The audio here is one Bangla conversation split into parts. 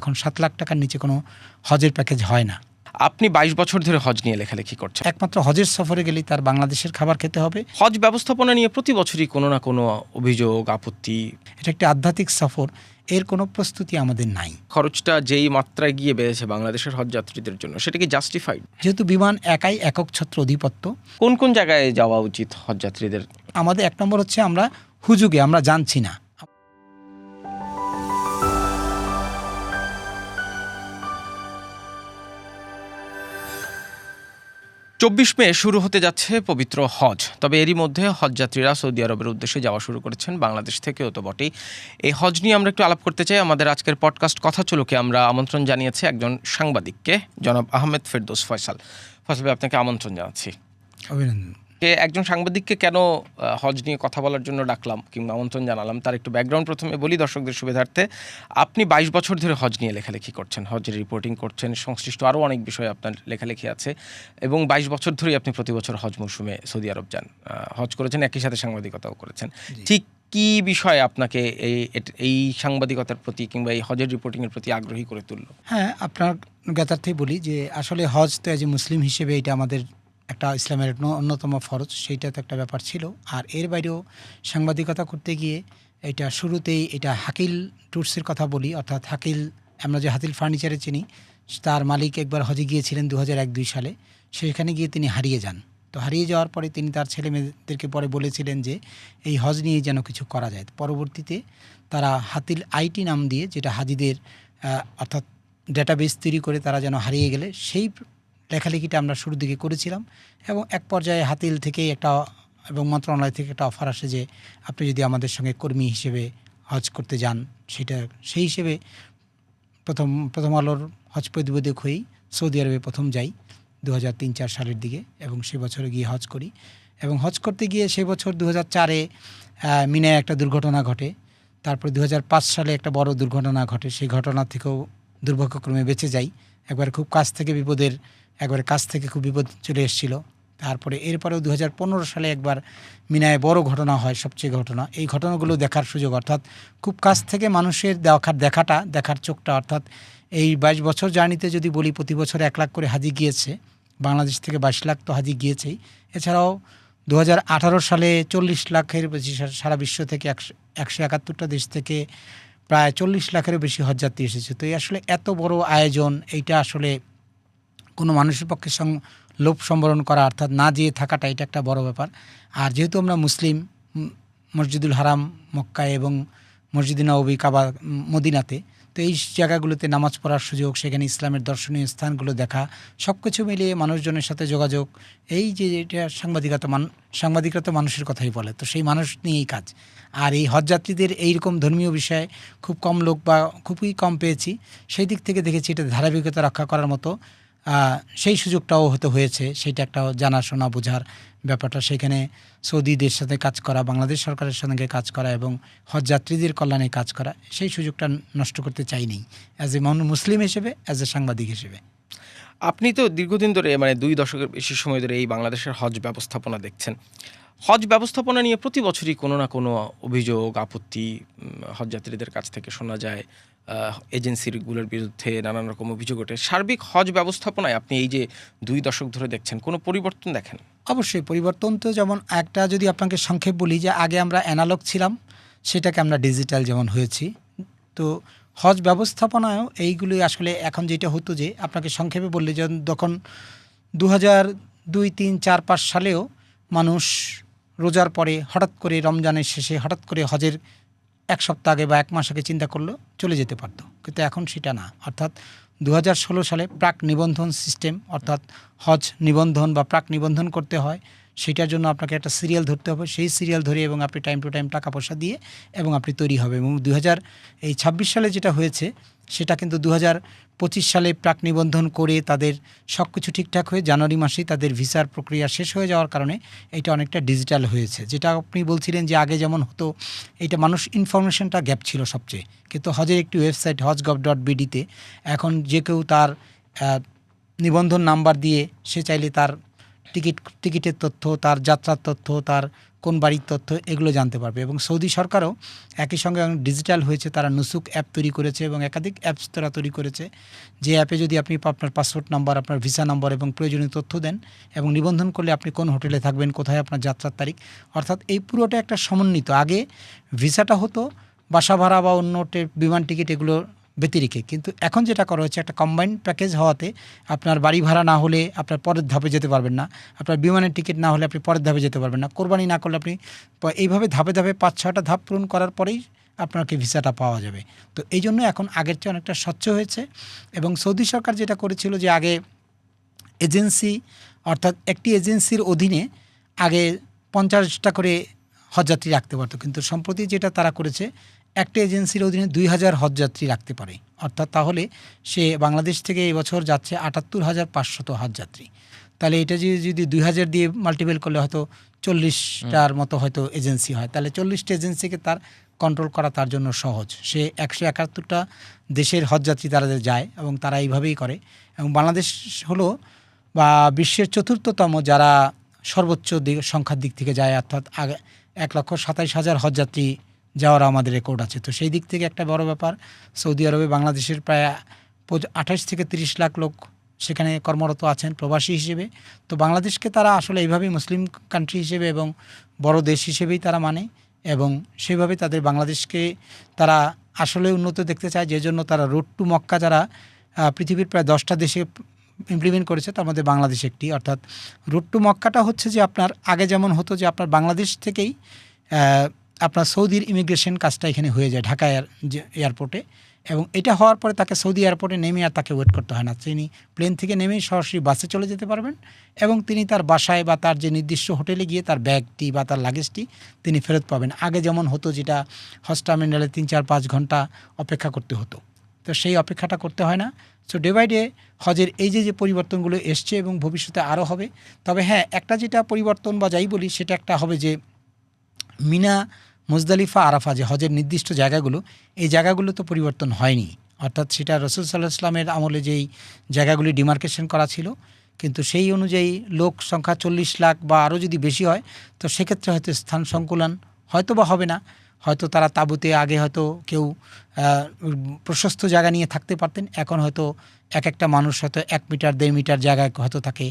এখন 7 লাখ টাকার নিচে কোনো হজের প্যাকেজ হয় না। আপনি 22 বছর ধরে হজ নিয়ে লেখালেখি করছেন। একমাত্র হজের সফরে গেলেই তার বাংলাদেশের খাবার খেতে হবে। হজ ব্যবস্থাপনা নিয়ে প্রতি বছরই কোনো না কোনো অভিযোগ, আপত্তি। এটা একটি আধ্যাত্মিক সফর, এর কোনো প্রস্তুতি আমাদের নাই। খরচটা যেই মাত্রায় গিয়ে বেড়েছে বাংলাদেশের হজ যাত্রীদের জন্য, সেটা কি জাস্টিফাইড? যেহেতু বিমান একাই একক ছত্র অধিপত্য, কোন কোন জায়গায় যাওয়া উচিত হজ যাত্রীদের? আমাদের 1 নম্বর হচ্ছে আমরা হুজুগে আমরা জানছি না। 24 মে শুরু হতে যাচ্ছে পবিত্র হজ। তবে এরই মধ্যে হজযাত্রীরা সৌদি আরবের উদ্দেশ্যে যাওয়া শুরু করেছেন, বাংলাদেশ থেকেও তো বটেই। এই হজ নিয়ে আমরা একটু আলাপ করতে চাই। আমাদের আজকের পডকাস্ট কথা চলুকে আমরা আমন্ত্রণ জানিয়েছি একজন সাংবাদিককে, জনাব আহমেদ ফেরদৌস ফয়সাল। ফয়সাল ভাই, আপনাকে আমন্ত্রণ জানাচ্ছি। অভিনন্দন। একজন সাংবাদিককে কেন হজ নিয়ে কথা বলার জন্য ডাকলাম কিংবা আমন্ত্রণ জানালাম, তার একটু ব্যাকগ্রাউন্ড প্রথমে বলি দর্শকদের সুবিধার্থে। আপনি 22 বছর ধরে হজ নিয়ে লেখালেখি করছেন, হজের রিপোর্টিং করছেন, সংশ্লিষ্ট আরও অনেক বিষয়ে আপনার লেখালেখি আছে এবং 22 বছর ধরেই আপনি প্রতি বছর হজ মৌসুমে সৌদি আরব যান, হজ করেছেন, একই সাথে সাংবাদিকতাও করেছেন। ঠিক কী বিষয়ে আপনাকে এই সাংবাদিকতার প্রতি কিংবা এই হজের রিপোর্টিংয়ের প্রতি আগ্রহী করে তুলল? হ্যাঁ, আপনার জ্ঞাতার্থেই বলি যে আসলে হজ তো এজ এ মুসলিম হিসেবে এটা আমাদের একটা ইসলামের অন্যতম ফরজ, সেইটা তো একটা ব্যাপার ছিল। আর এর বাইরেও সাংবাদিকতা করতে গিয়ে এটা শুরুতেই এটা হাকিল ট্যুরসের কথা বলি, অর্থাৎ হাকিল, আমরা যে হাতিল ফার্নিচারে চিনি, তার মালিক একবার হজে গিয়েছিলেন 2001-2 সালে। সেখানে গিয়ে তিনি হারিয়ে যান। তো হারিয়ে যাওয়ার পরে তিনি তার ছেলে মেয়েদেরকে পরে বলেছিলেন যে এই হজ নিয়ে যেন কিছু করা যায়। পরবর্তীতে তারা হাতিল আইটি নাম দিয়ে, যেটা হাজিদের অর্থাৎ ডেটাবেস তৈরি করে তারা যেন হারিয়ে গেলে, সেই লেখালেখিটা আমরা শুরুর দিকে করেছিলাম। এবং এক পর্যায়ে হাতিল থেকেই একটা এবং মন্ত্রণালয় থেকে একটা অফার আসে যে আপনি যদি আমাদের সঙ্গে কর্মী হিসেবে হজ করতে যান, সেই হিসেবে প্রথম আলোর হজ প্রতিবেদক হয়েই সৌদি আরবে প্রথম যাই 2003-4 সালের দিকে, এবং সে বছরে গিয়ে হজ করি। এবং হজ করতে গিয়ে সেই বছর 2004-এ মিনায় একটা দুর্ঘটনা ঘটে। তারপরে 2005 সালে একটা বড় দুর্ঘটনা ঘটে। সেই ঘটনা থেকেও দুর্ভাগ্যক্রমে বেঁচে যাই। একবার খুব কাছ থেকে খুব বিপদ চলে এসেছিল। তারপরে এরপরেও 2015 সালে একবার মিনায় বড় ঘটনা হয়, সবচেয়ে ঘটনা। এই ঘটনাগুলো দেখার সুযোগ, অর্থাৎ খুব কাছ থেকে মানুষের দেখার চোখটা, অর্থাৎ এই 22 বছর জার্নিতে যদি বলি, প্রতি বছর 1 লাখ করে হাজি গিয়েছে, বাংলাদেশ থেকে 22 লাখ তো হাজি গিয়েছেই। এছাড়াও 2018 সালে 40 লাখের বেশি, সারা বিশ্ব থেকে 171টা দেশ থেকে প্রায় 40 লাখেরও বেশি হজযাত্রী এসেছে। তো এই আসলে এত বড় আয়োজন, এইটা আসলে কোনো মানুষের পক্ষে লোভ সম্বরণ করা, অর্থাৎ না যেয়ে থাকাটা, এটা একটা বড় ব্যাপার। আর যেহেতু আমরা মুসলিম, মসজিদুল হারাম মক্কায় এবং মসজিদে নববী কাবা মদিনাতে, তো এই জায়গাগুলোতে নামাজ পড়ার সুযোগ, সেখানে ইসলামের দর্শনীয় স্থানগুলো দেখা, সব কিছু মিলিয়ে মানুষজনের সাথে যোগাযোগ, এই যে এটা সাংবাদিকরা তো মানুষের কথাই বলে, তো সেই মানুষ নিয়েই কাজ। আর এই হজযাত্রীদের এইরকম ধর্মীয় বিষয়ে খুব কম লোক বা খুবই কম পেয়েছি। সেই দিক থেকে দেখেছি এটা ধারাবাহিকতা রক্ষা করার মতো সেই সুযোগটাও হয়েছে। সেটা একটা জানাশোনা বোঝার ব্যাপারটা, সেখানে সৌদিদের সাথে কাজ করা, বাংলাদেশ সরকারের সঙ্গে কাজ করা এবং হজযাত্রীদের কল্যাণে কাজ করা, সেই সুযোগটা নষ্ট করতে চাইনি অ্যাজ এ মুসলিম হিসেবে, অ্যাজ এ সাংবাদিক হিসেবে। আপনি তো দীর্ঘদিন ধরে, 2 দশকের বেশি সময় ধরে এই বাংলাদেশের হজ ব্যবস্থাপনা দেখছেন। হজ ব্যবস্থাপনা নিয়ে প্রতি বছরই কোনো না কোনো অভিযোগ, আপত্তি হজযাত্রীদের কাছ থেকে শোনা যায়। এজেন্সিগুলোর বিরুদ্ধে নানান রকম অভিযোগ ওঠে। সার্বিক হজ ব্যবস্থাপনায় আপনি এই যে 2 দশক ধরে দেখছেন, কোনো পরিবর্তন দেখেন? অবশ্যই পরিবর্তন তো, যেমন একটা যদি আপনাকে সংক্ষেপ বলি, যে আগে আমরা অ্যানালগ ছিলাম, সেটাকে আমরা ডিজিটাল যেমন হয়েছি। তো হজ ব্যবস্থাপনায়ও এইগুলি আসলে এখন যেটা হতো, যে আপনাকে সংক্ষেপে বললে, যখন 2002, 3, 4, 5 সালেও মানুষ রোজার পরে হঠাৎ করে, রমজানের শেষে হঠাৎ করে হজের 1 সপ্তাহ আগে বা 1 মাস আগে চিন্তা করলো চলে যেতে পারত, কিন্তু এখন সেটা না। অর্থাৎ 2016 সালে প্রাক নিবন্ধন সিস্টেম, অর্থাৎ হজ নিবন্ধন বা প্রাক নিবন্ধন করতে হয়, সেটার জন্য আপনাকে একটা সিরিয়াল ধরতে হবে। সেই সিরিয়াল ধরে এবং আপনি টাইম টু টাইম টাকা পয়সা দিয়ে এবং আপনি তৈরি হবে। এবং 2026 সালে যেটা হয়েছে, সেটা কিন্তু 2025 সালে প্রাক নিবন্ধন করে তাদের সব কিছু ঠিকঠাক হয়ে জানুয়ারি মাসেই তাদের ভিসার প্রক্রিয়া শেষ হয়ে যাওয়ার কারণে এটা অনেকটা ডিজিটাল হয়েছে। যেটা আপনি বলছিলেন যে আগে যেমন হতো, এটা মানুষ ইনফরমেশনটা গ্যাপ ছিল সবচেয়ে, কিন্তু হজের একটি ওয়েবসাইট hajgov.bd-তে এখন যে কেউ তার নিবন্ধন নাম্বার দিয়ে সে চাইলে তার টিকিটের তথ্য, তার যাত্রার তথ্য, তার কোন বাড়ির তথ্য, এগুলো জানতে পারবে। এবং সৌদি সরকারও একই সঙ্গে ডিজিটাল হয়েছে, তারা নুসুক অ্যাপ তৈরি করেছে এবং একাধিক অ্যাপস তারা তৈরি করেছে, যে অ্যাপে যদি আপনি আপনার পাসপোর্ট নাম্বার, আপনার ভিসা নাম্বার এবং প্রয়োজনীয় তথ্য দেন এবং নিবন্ধন করলে আপনি কোন হোটেলে থাকবেন, কোথায় আপনার যাত্রার তারিখ, অর্থাৎ এই পুরোটা একটা সমন্বিত। আগে ভিসাটা হতো বাসা ভাড়া বা অন্য বিমান টিকিট এগুলো ব্যতিরেকে, কিন্তু এখন যেটা করা হচ্ছে একটা কম্বাইন্ড প্যাকেজ হওয়াতে আপনার বাড়ি ভাড়া না হলে আপনার পরের ধাপে যেতে পারবেন না, আপনার বিমানের টিকিট না হলে আপনি পরের ধাপে যেতে পারবেন না, কোরবানি না করলে আপনি এইভাবে ধাপে ধাপে 5-6টা ধাপ পূরণ করার পরেই আপনাকে ভিসাটা পাওয়া যাবে। তো এই জন্য এখন আগের চেয়ে অনেকটা স্বচ্ছ হয়েছে। এবং সৌদি সরকার যেটা করেছিল যে আগে এজেন্সি, অর্থাৎ একটি এজেন্সির অধীনে আগে 50টা করে হজযাত্রী রাখতে পারতো, কিন্তু সম্প্রতি যেটা তারা করেছে একটা এজেন্সির অধীনে 2000 হজযাত্রী রাখতে পারে। অর্থাৎ তাহলে সে বাংলাদেশ থেকে এবছর যাচ্ছে 78,500 হজযাত্রী। তাহলে এটা যদি 2000 দিয়ে মাল্টিপল করলে হয়তো 40টার মতো হয়তো এজেন্সি হয়, তাহলে 40টা এজেন্সিকে তার কন্ট্রোল করা তার জন্য সহজ। সে 171টা দেশের হজযাত্রী তারা যায় এবং তারা এইভাবেই করে। এবং বাংলাদেশ হলো বা বিশ্বের 4র্থতম যারা সর্বোচ্চ সংখ্যার দিক থেকে যায়, অর্থাৎ 1,27,000 হজযাত্রী যাওয়ার আমাদের রেকর্ড আছে। তো সেই দিক থেকে একটা বড় ব্যাপার। সৌদি আরবে বাংলাদেশের প্রায় 28 থেকে 30 লাখ লোক সেখানে কর্মরত আছেন প্রবাসী হিসেবে। তো বাংলাদেশকে তারা আসলে এইভাবেই মুসলিম কান্ট্রি হিসেবে এবং বড় দেশ হিসেবেই তারা মানে, এবং সেইভাবে তাদের বাংলাদেশকে তারা আসলে উন্নত দেখতে চায়, যে জন্য তারা রোড টু মক্কা যারা পৃথিবীর প্রায় 10টা দেশে ইমপ্লিমেন্ট করেছে, তার মধ্যে বাংলাদেশ একটি। অর্থাৎ রোড টু মক্কাটা হচ্ছে যে আপনার আগে যেমন হতো যে আপনার বাংলাদেশ থেকেই আপনার সৌদির ইমিগ্রেশন কাজটা এখানে হয়ে যায় ঢাকা এয়ারপোর্টে, এবং এটা হওয়ার পরে তাকে সৌদি এয়ারপোর্টে নেমে আর তাকে ওয়েট করতে হয় না। তিনি প্লেন থেকে নেমেই সরাসরি বাসে চলে যেতে পারবেন এবং তিনি তার বাসায় বা তার যে নির্দিষ্ট হোটেলে গিয়ে তার ব্যাগটি বা তার লাগেজটি তিনি ফেরত পাবেন। আগে যেমন হতো যেটা হজ টার্মিনালে 3-4-5 ঘন্টা অপেক্ষা করতে হতো, তো সেই অপেক্ষাটা করতে হয় না। সো ডে বাই ডে হজের এই যে পরিবর্তনগুলো এসছে এবং ভবিষ্যতে আরও হবে। তবে হ্যাঁ, একটা যেটা পরিবর্তন বা যাই বলি সেটা একটা হবে যে মিনা, মুজদালিফা, আরাফা যে হজের নির্দিষ্ট জায়গাগুলো, এই জায়গাগুলো তো পরিবর্তন হয়নি। অর্থাৎ সেটা রাসূল সাল্লাল্লাহু আলাইহি ওয়াসাল্লামের আমলে যেই জায়গাগুলি ডিমার্কেশন করা ছিল, কিন্তু সেই অনুযায়ী লোক সংখ্যা 40 লাখ বা আরও যদি বেশি হয় তো সেক্ষেত্রে হয়তো স্থান সংকুলন হয়তো বা হবে না। হয়তো তারা তাঁবুতে আগে হয়তো কেউ প্রশস্ত জায়গা নিয়ে থাকতে পারতেন, এখন হয়তো একটা মানুষ হয়তো 1 মিটার 1.5 মিটার জায়গায় হয়তো তাকে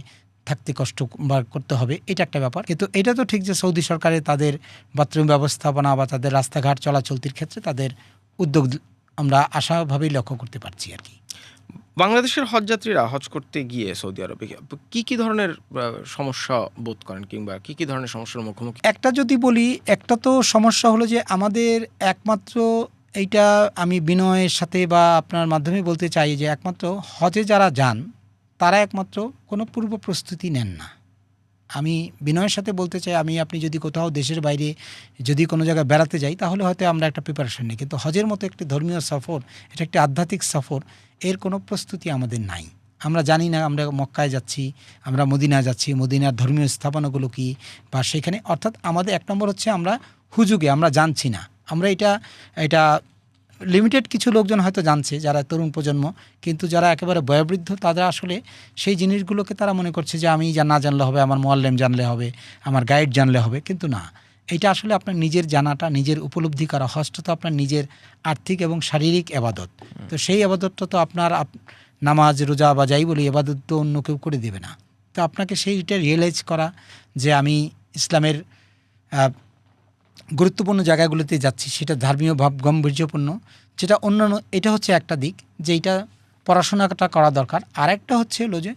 থাকতে কষ্ট বা করতে হবে। এটা একটা ব্যাপার। কিন্তু এটা তো ঠিক যে সৌদি সরকারের তাদের বাথরুম ব্যবস্থাপনা বা তাদের রাস্তাঘাট চলাচলতির ক্ষেত্রে তাদের উদ্যোগ আমরা আশাভাবেই লক্ষ্য করতে পারছি আর কি। বাংলাদেশের হজযাত্রীরা হজ করতে গিয়ে সৌদি আরবে কি ধরনের সমস্যা বোধ করেন কিংবা কি ধরনের সমস্যার মুখোমুখি? একটা যদি বলি, একটা তো সমস্যা হলো যে আমাদের একমাত্র এইটা আমি বিনয়ের সাথে বা আপনার মাধ্যমে বলতে চাই যে একমাত্র হজে যারা যান তারা একমাত্র কোনো পূর্ব প্রস্তুতি নেন না। আমি বিনয়ের সাথে বলতে চাই, আপনি যদি কোথাও দেশের বাইরে যদি কোনো জায়গায় বেড়াতে যাই তাহলে হয়তো আমরা একটা প্রিপারেশন নিই, কিন্তু হজের মতো একটি ধর্মীয় সফর, এটা একটি আধ্যাত্মিক সফর, এর কোনো প্রস্তুতি আমাদের নাই। আমরা জানি না আমরা মক্কায় যাচ্ছি, আমরা মদিনায় যাচ্ছি, মদিনার ধর্মীয় স্থাপনাগুলো কী বা সেখানে, অর্থাৎ আমাদের এক নম্বর হচ্ছে আমরা হুজুগে আমরা জানছি না। আমরা এটা লিমিটেড কিছু লোকজন হয়তো জানছে যারা তরুণ প্রজন্ম, কিন্তু যারা একেবারে বয়োবৃদ্ধ তারা আসলে সেই জিনিসগুলোকে তারা মনে করছে যে আমি না জানলে হবে, আমার মোয়াল্লেম জানলে হবে, আমার গাইড জানলে হবে, কিন্তু না, এটা আসলে আপনার নিজের জানাটা, নিজের উপলব্ধি করা। হজটা তো আপনার নিজের আর্থিক এবং শারীরিক এবাদত। তো সেই এবাদতটা তো আপনার নামাজ, রোজা বা যাই বলি এবাদত তো অন্য কেউ করে দেবে না। তো আপনাকে সেইটা রিয়েলাইজ করা যে আমি ইসলামের গুরুত্বপূর্ণ জায়গাগুলোতে যাচ্ছি, সেটা ধর্মীয় ভাব গাম্ভীর্যপূর্ণ, যেটা অন্যান্য, এটা হচ্ছে একটা দিক যে এইটা পড়াশোনাটা করা দরকার। আর একটা হচ্ছে হলো যে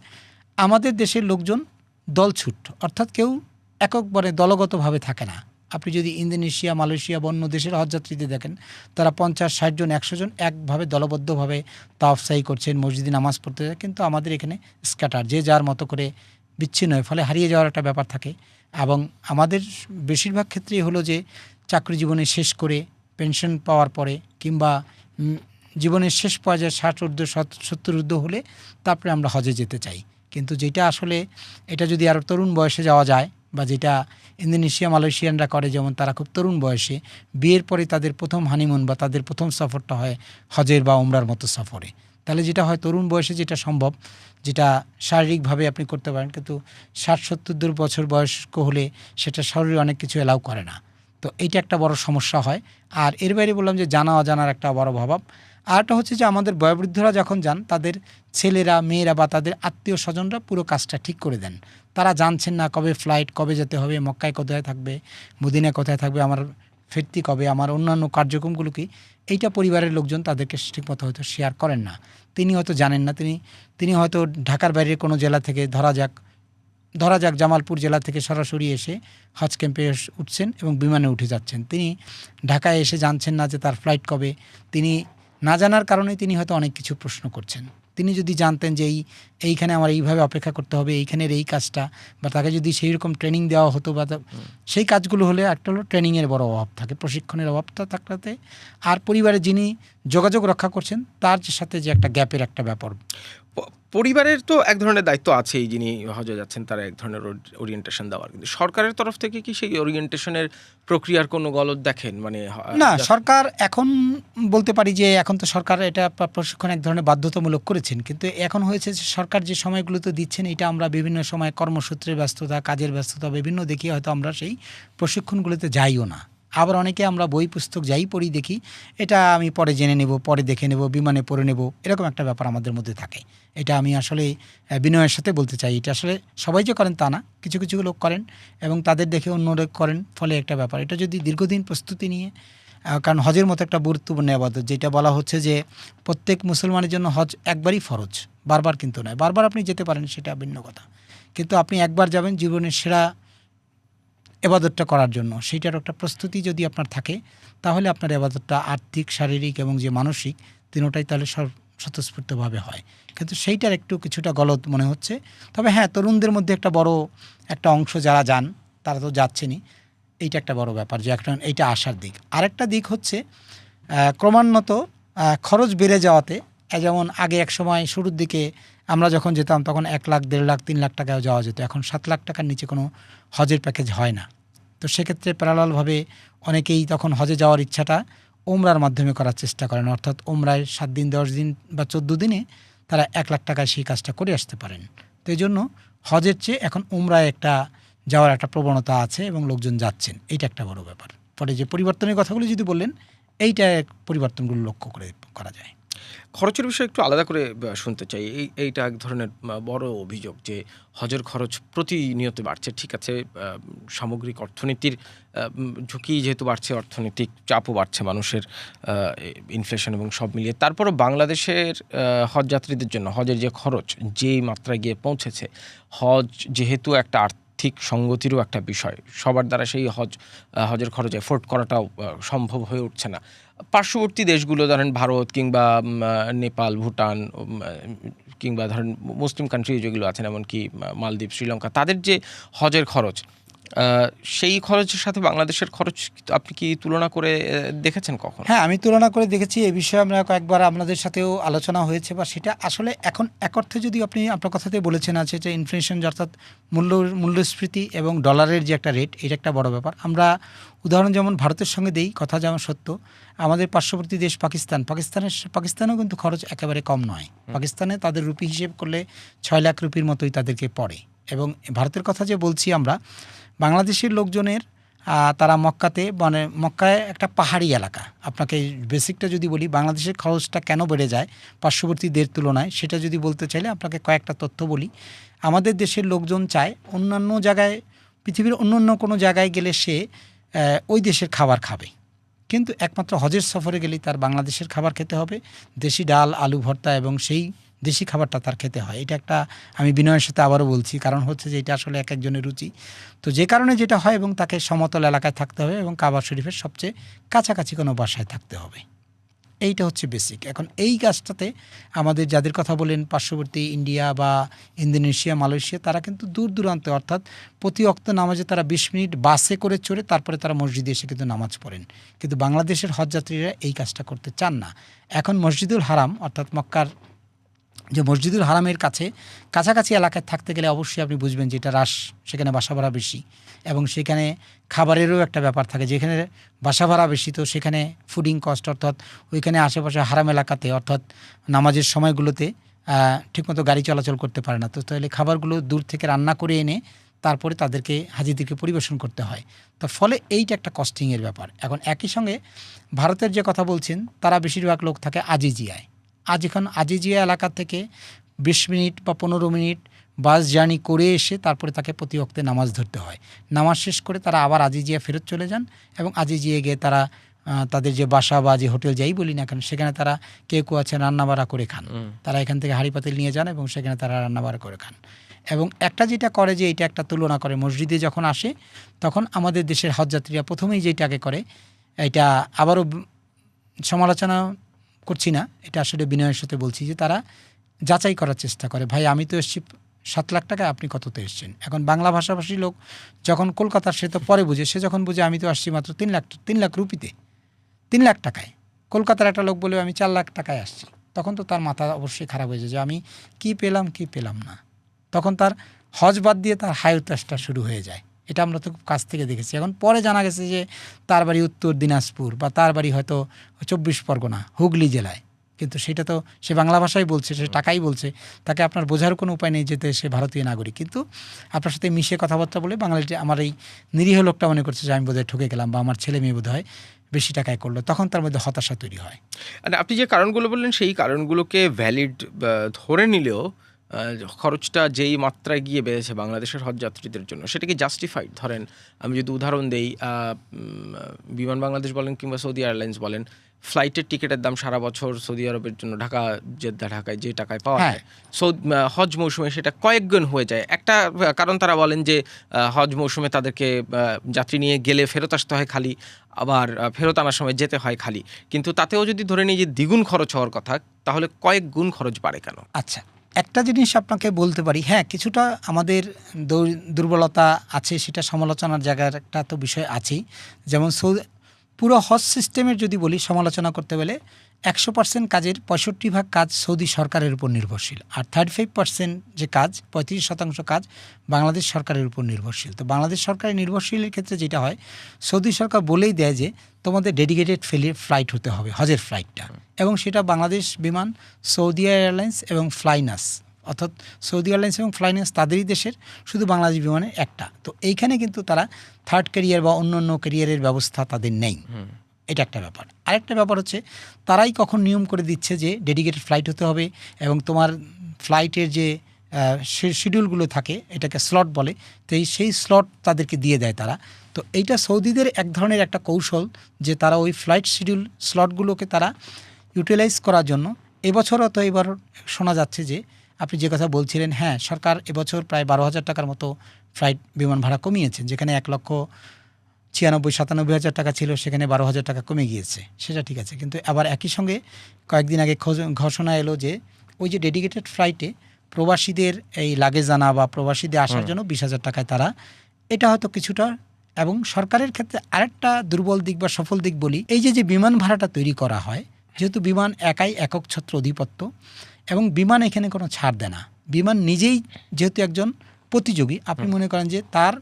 আমাদের দেশের লোকজন দলছুট, অর্থাৎ কেউ এককবারে দলগতভাবে থাকে না। আপনি যদি ইন্দোনেশিয়া, মালয়েশিয়া বা অন্য দেশের হজযাত্রীদের দেখেন, তারা 50-60 জন 100 জন একভাবে দলবদ্ধভাবে তাওয়াফ করছেন, মসজিদে নামাজ পড়তে যায়। কিন্তু আমাদের এখানে স্ক্যাটার, যে যার মতো করে বিচ্ছিন্ন হয়ে, ফলে হারিয়ে যাওয়ার একটা ব্যাপার থাকে। এবং আমাদের বেশিরভাগ ক্ষেত্রেই হলো যে চাকরি জীবনে শেষ করে পেনশন পাওয়ার পরে কিংবা জীবনের শেষ পর্যায়ে 60 ঊর্ধ্ব 70 ঊর্ধ্ব হলে তারপরে আমরা হজে যেতে চাই। কিন্তু যেটা আসলে এটা যদি আরও তরুণ বয়সে যাওয়া যায়, বা যেটা ইন্দোনেশিয়া, মালয়েশিয়ানরা করে, যেমন তারা খুব তরুণ বয়সে বিয়ের পরে তাদের প্রথম হানিমুন বা তাদের প্রথম সফরটা হয় হজের বা উমরার মতো সফরে। তাহলে যেটা হয় তরুণ বয়সে যেটা সম্ভব, যেটা শারীরিকভাবে আপনি করতে পারেন, কিন্তু 60-70 বছর বয়স্ক হলে সেটা শরীর অনেক কিছু এলাও করে না। তো এইটা একটা বড় সমস্যা হয়। আর এর বাইরে বললাম যে জানা অজানার একটা বড় প্রভাব। আরটা হচ্ছে যে আমাদের বয়োবৃদ্ধরা যখন যান তাদের ছেলেরা, মেয়েরা বা তাদের আত্মীয় স্বজনরা পুরো কাজটা ঠিক করে দেন। তারা জানছেন না কবে ফ্লাইট, কবে যেতে হবে, মক্কায় কোথায় থাকবে, মদিনায় কোথায় থাকবে, আমার ফিরতি কবে, আমার অন্যান্য কার্যক্রমগুলো কি, এইটা পরিবারের লোকজন তাদেরকে ঠিকমতো হয়তো শেয়ার করেন না। তিনি হয়তো জানেন না, তিনি হয়তো ঢাকার বাইরের কোনো জেলা থেকে ধরা যাক জামালপুর জেলা থেকে সরাসরি এসে হজ ক্যাম্পে উঠছেন এবং বিমানে উঠে যাচ্ছেন। তিনি ঢাকায় এসে জানছেন না যে তার ফ্লাইট কবে। তিনি না জানার কারণে তিনি হয়তো অনেক কিছু প্রশ্ন করছেন। তিনি যদি জানতেন যে এইখানে আমার এইভাবে অপেক্ষা করতে হবে, এইখানের এই কাজটা, বা তাকে যদি সেই রকম ট্রেনিং দেওয়া হতো, বা সেই কাজগুলো হলে একটা হলো ট্রেনিংয়ের বড় অভাব থাকে, প্রশিক্ষণের অভাবটা থাকতে, আর পরিবারে যিনি যোগাযোগ রক্ষা করছেন তার সাথে যে একটা গ্যাপের একটা ব্যাপার। পরিবারের তো এক ধরনের দায়িত্ব আছেই, যিনি হজে যাচ্ছেন তারা এক ধরনের ওরিয়েন্টেশন দেওয়ার, কিন্তু সরকারের তরফ থেকে কি সেই ওরিয়েন্টেশনের প্রক্রিয়ার কোনো গলদ দেখেন? মানে না, সরকার এখন বলতে পারি যে এখন তো সরকার এটা প্রশিক্ষণ এক ধরনের বাধ্যতামূলক করেছেন, কিন্তু এখন হয়েছে যে সরকার যে সময়গুলোতে দিচ্ছেন এটা আমরা বিভিন্ন সময় কর্মসূত্রের ব্যস্ততা, কাজের ব্যস্ততা বিভিন্ন দেখিয়ে হয়তো আমরা সেই প্রশিক্ষণগুলোতে যাইও না। আবার অনেকে আমরা বই পুস্তক যাই পড়ি, দেখি এটা আমি পরে জেনে নেব, পরে দেখে নেব, বিমানে পড়ে নেব, এরকম একটা ব্যাপার আমাদের মধ্যে থাকে। এটা আমি আসলে বিনয়ের সাথে বলতে চাই, এটা আসলে সবাই যে করেন তা না, কিছু কিছু লোক করেন এবং তাদের দেখে অন্যরা করেন, ফলে একটা ব্যাপার। এটা যদি দীর্ঘদিন প্রস্তুতি নিয়ে, কারণ হজের মতো একটা গুরুত্বপূর্ণ ইবাদত, যেটা বলা হচ্ছে যে প্রত্যেক মুসলমানের জন্য হজ একবারই ফরজ, বারবার কিন্তু নয়। বারবার আপনি যেতে পারেন, সেটা ভিন্ন কথা, কিন্তু আপনি একবার যাবেন জীবনের সেরা এবাদতটা করার জন্য, সেইটার একটা প্রস্তুতি যদি আপনার থাকে, তাহলে আপনার এবাদতটা আর্থিক, শারীরিক এবং যে মানসিক তিনোটাই তাহলে স্বতঃস্ফূর্তভাবে হয়। কিন্তু সেইটার একটু কিছুটা গলদ মনে হচ্ছে। তবে হ্যাঁ, তরুণদের মধ্যে একটা বড় একটা অংশ যারা যান তারা তো যাচ্ছেনই, এইটা একটা বড় ব্যাপার যে এখন এইটা আসার দিক। আরেকটা দিক হচ্ছে ক্রমান্বত খরচ বেড়ে যাওয়াতে, যেমন আগে এক সময় শুরুর দিকে আমরা যখন যেতাম তখন 1 লাখ, 1.5 লাখ, 3 লাখ টাকায় যাওয়া যেত। এখন 7 লাখ টাকার নিচে কোনো হজের প্যাকেজ হয় না। তো সেক্ষেত্রে প্যারালালভাবে অনেকেই তখন হজে যাওয়ার ইচ্ছাটা ওমরার মাধ্যমে করার চেষ্টা করেন, অর্থাৎ ওমরায় 7 দিন, 10 দিন বা 14 দিনে তারা 1 লাখ টাকায় সেই কাজটা করে আসতে পারেন। তো এই জন্য হজের চেয়ে এখন ওমরায় একটা যাওয়ার একটা প্রবণতা আছে এবং লোকজন যাচ্ছেন, এইটা একটা বড় ব্যাপার। পরে যে পরিবর্তনের কথাগুলো যদি বললেন, এইটা পরিবর্তনগুলো লক্ষ্য করে করা যায়। খরচের বিষয়ে একটু আলাদা করে শুনতে চাই। এইটা এক ধরনের বড় অভিযোগ যে হজের খরচ প্রতিনিয়ত বাড়ছে। ঠিক আছে, সামগ্রিক অর্থনীতির ঝুঁকি যেহেতু বাড়ছে, অর্থনৈতিক চাপও বাড়ছে মানুষের, ইনফ্লেশন এবং সব মিলিয়ে। তারপরও বাংলাদেশের হজযাত্রীদের জন্য হজের যে খরচ যেই মাত্রায় গিয়ে পৌঁছেছে, হজ যেহেতু একটা আর্থিক সঙ্গতিরও একটা বিষয়, সবার দ্বারা সেই হজের খরচ এফোর্ড করাটাও সম্ভব হয়ে উঠছে না। পার্শ্ববর্তী দেশগুলো ধরেন ভারত কিংবা নেপাল, ভুটান কিংবা ধরেন মুসলিম কান্ট্রি যেগুলো আছেন, এমনকি মালদ্বীপ, শ্রীলঙ্কা, তাদের যে হজের খরচ, সেই খরচের সাথে বাংলাদেশের খরচ আপনি কি তুলনা করে দেখেছেন কখন? হ্যাঁ, আমি তুলনা করে দেখেছি। এই বিষয়ে আমরা কয়েকবার আপনাদের সাথেও আলোচনা হয়েছে, বা সেটা আসলে এখন এক অর্থে যদি আপনি আপনার কথাতে বলেছেন আছে যে ইনফ্লেশন, অর্থাৎ মূল্যস্ফীতি এবং ডলারের যে একটা রেট, এটা একটা বড় ব্যাপার। আমরা উদাহরণ যেমন ভারতের সঙ্গে দেই, কথা যেমন সত্য, আমাদের পার্শ্ববর্তী দেশ পাকিস্তানেও কিন্তু খরচ একেবারে কম নয়। পাকিস্তানে তাদের রুপি হিসেব করলে 6 লাখ রুপির মতোই তাদেরকে পড়ে। এবং ভারতের কথা যে বলছি আমরা, বাংলাদেশের লোকজনের তারা মক্কায় একটা পাহাড়ি এলাকা। আপনাকে বেসিকটা যদি বলি, বাংলাদেশের খরচটা কেন বেড়ে যায় পার্শ্ববর্তীদের তুলনায়, সেটা যদি বলতে চাইলে আপনাকে কয়েকটা তথ্য বলি। আমাদের দেশের লোকজন চায় অন্যান্য জায়গায়, পৃথিবীর অন্য কোনো জায়গায় গেলে সে ওই দেশের খাবার খাবে, কিন্তু একমাত্র হজের সফরে গেলেই তার বাংলাদেশের খাবার খেতে হবে, দেশি ডাল, আলু ভর্তা, এবং সেই দেশি খাবারটা তার খেতে হয়। এটা একটা আমি বিনয়ের সাথে আবারও বলছি, কারণ হচ্ছে যে এটা আসলে এক একজনের রুচি। তো যে কারণে যেটা হয়, এবং তাকে সমতল এলাকায় থাকতে হবে এবং কাবা শরীফের সবচেয়ে কাছাকাছি কোনো বাসায় থাকতে হবে, এইটা হচ্ছে বেসিক। এখন এই কাজটাতে আমাদের যাদের কথা বলেন, পার্শ্ববর্তী ইন্ডিয়া বা ইন্দোনেশিয়া, মালয়েশিয়া, তারা কিন্তু দূর দূরান্তে, অর্থাৎ প্রতি ওয়াক্ত নামাজে তারা 20 মিনিট বাসে করে চড়ে তারপরে তারা মসজিদে এসে কিন্তু নামাজ পড়েন। কিন্তু বাংলাদেশের হজযাত্রীরা এই কাজটা করতে চান না। এখন মসজিদুল হারাম, অর্থাৎ মক্কার যে মসজিদুল হারামের কাছাকাছি এলাকায় থাকতে গেলে অবশ্যই আপনি বুঝবেন যে এটা হ্রাস, সেখানে বাসা ভাড়া বেশি এবং সেখানে খাবারেরও একটা ব্যাপার থাকে। যেখানে বাসা ভাড়া বেশি তো সেখানে ফুডিং কস্ট, অর্থাৎ ওইখানে আশেপাশে হারাম এলাকাতে অর্থাৎ নামাজের সময়গুলোতে ঠিকমতো গাড়ি চলাচল করতে পারে না। তো তাহলে খাবারগুলো দূর থেকে রান্না করে এনে তারপরে তাদেরকে হাজিদেরকে পরিবেশন করতে হয়। তো ফলে এইটা একটা কস্টিংয়ের ব্যাপার। এখন একই সঙ্গে ভারতের যে কথা বলছেন, তারা বেশিরভাগ লোক থাকে আজিজিয়ায়। এখন আজিজিয়া এলাকা থেকে 20 মিনিট বা 15 মিনিট বাস জার্নি করে এসে তারপরে তাকে প্রতি ওয়াক্তে নামাজ ধরতে হয়। নামাজ শেষ করে তারা আবার আজিজিয়া ফেরত চলে যান এবং আজিজিয়া গিয়ে তারা তাদের যে বাসা বা যে হোটেল যাই বলি না কেন, সেখানে তারা কেউ আছে রান্নাবাড়া করে খান। তারা এখান থেকে হাঁড়ি পাতিল নিয়ে যান এবং সেখানে তারা রান্নাবাড়া করে খান। এবং একটা যেটা করে যে এটা একটা তুলনা করে, মসজিদে যখন আসে তখন আমাদের দেশের হজযাত্রীরা প্রথমেই যেটাকে করে, এটা আবারও সমালোচনা করছি না, এটা আসলে বিনয়ের সাথে বলছি, যে তারা যাচাই করার চেষ্টা করে, ভাই আমি তো এসেছি 7 লাখ টাকা, আপনি কততে এসেছেন। এখন বাংলা ভাষাভাষী লোক যখন কলকাতার, সে তো পরে বুঝে, সে যখন বুঝে আমি তো আসছি মাত্র 3 লাখ রুপিতে, 3 লাখ টাকায়। কলকাতার একটা লোক বলে আমি 4 লাখ টাকায় আসছি, তখন তো তার মাথা অবশ্যই খারাপ হয়ে যায় যে আমি কি পেলাম না। তখন তার হজ বাদ দিয়ে তার হাই উত্তাসটা শুরু হয়ে যায়। এটা আমরা তো খুব কাছ থেকে দেখেছি। এখন পরে জানা গেছে যে তার বাড়ি উত্তর দিনাজপুর বা তার বাড়ি হয়তো 24 পরগনা, হুগলি জেলায়, কিন্তু সেটা তো সে বাংলা ভাষায় বলছে, সে টাকাই বলছে, তাকে আপনার বোঝার কোনো উপায় নেই যেতে সে ভারতীয় নাগরিক। কিন্তু আপনার সাথে মিশে কথাবার্তা বলে বাঙালিটি, আমার এই নিরীহ লোকটা মনে করছে যে আমি বোধহয় ঠকে গেলাম বা আমার ছেলে মেয়ে বোধহয় বেশি টাকায় করলো, তখন তার মধ্যে হতাশা তৈরি হয়। আপনি যে কারণগুলো বললেন সেই কারণগুলোকে ভ্যালিড ধরে নিলেও খরচটা যেই মাত্রায় গিয়ে বেড়েছে বাংলাদেশের হজযাত্রীদের জন্য, সেটা কি জাস্টিফাইড? ধরেন আমি যদি উদাহরণ দেই, বিমান বাংলাদেশ বলেন কিংবা সৌদি এয়ারলাইন্স বলেন, ফ্লাইটের টিকিটের দাম সারা বছর সৌদি আরবের জন্য ঢাকায় যে টাকায় পাওয়া যায়, হজ মৌসুমে সেটা কয়েক গুণ হয়ে যায়। একটা কারণ তারা বলেন যে হজ মৌসুমে তাদেরকে যাত্রী নিয়ে গেলে ফেরত আসতে হয় খালি, আবার ফেরত আনার সময় যেতে হয় খালি। কিন্তু তাতেও যদি ধরে নিই যে দ্বিগুণ খরচ হওয়ার কথা, তাহলে কয়েক গুণ খরচ বাড়ে কেন? আচ্ছা, একটা জিনিস আপনাকে বলতে পারি, হ্যাঁ কিছুটা আমাদের দুর্বলতা আছে, সেটা সমালোচনার জায়গার একটা তো বিষয় আছেই। যেমন পুরো হজ সিস্টেমের যদি বলি, সমালোচনা করতে গেলে 100% কাজের 65% কাজ সৌদি সরকারের উপর নির্ভরশীল, আর 35% যে কাজ, 35% কাজ বাংলাদেশ সরকারের উপর নির্ভরশীল। তো বাংলাদেশ সরকারের নির্ভরশীলের ক্ষেত্রে যেটা হয়, সৌদি সরকার বলেই দেয় যে তোমাদের ডেডিকেটেড ফ্লাইট হতে হবে, হজের ফ্লাইটটা, এবং সেটা বাংলাদেশ বিমান, সৌদি এয়ারলাইন্স এবং ফ্লাইনাস, অর্থাৎ সৌদি এয়ারলাইন্স এবং ফ্লাইনাস তাদেরই দেশের, শুধু বাংলাদেশ বিমানের একটা। তো এইখানে কিন্তু তারা থার্ড ক্যারিয়ার বা অন্য ক্যারিয়ারের ব্যবস্থা তাদের নেই। এটা একটা ব্যাপার। আরেকটা ব্যাপার হচ্ছে, তারাই কখন নিয়ম করে দিচ্ছে যে ডেডিকেটেড ফ্লাইট হতে হবে, এবং তোমার ফ্লাইটের যে শিডিউলগুলো থাকে, এটাকে স্লট বলে, তো সেই স্লট তাদেরকে দিয়ে দেয় তারা। তো এইটা সৌদিদের এক ধরনের একটা কৌশল, যে তারা ওই ফ্লাইট শিডিউল স্লটগুলোকে তারা ইউটিলাইজ করার জন্য। এবছরও তো এবার শোনা যাচ্ছে যে আপনি যে কথা বলছিলেন, হ্যাঁ সরকার এবছর প্রায় 12,000 টাকার মতো ফ্লাইট বিমান ভাড়া কমিয়েছেন, যেখানে 1,96,000-97,000 টাকা ছিল, সেখানে 12,000 টাকা কমে গিয়েছে, সেটা ঠিক আছে। কিন্তু আবার একই সঙ্গে কয়েকদিন আগে ঘোষণা এলো যে ওই যে ডেডিকেটেড ফ্লাইটে প্রবাসীদের এই লাগেজ আনা বা প্রবাসীদের আসার জন্য 20,000 টাকায় তারা, এটা হয়তো কিছুটা। এবং সরকারের ক্ষেত্রে আরেকটা দুর্বল দিক বা সফল দিক বলি, এই যে বিমান ভাড়াটা তৈরি করা হয়, যেহেতু বিমান একক ছত্র অধিপত্য, এবং বিমান এখানে কোনো ছাড় দেয় না। বিমান নিজেই যেহেতু একজন প্রতিযোগী, আপনি মনে করেন যে তার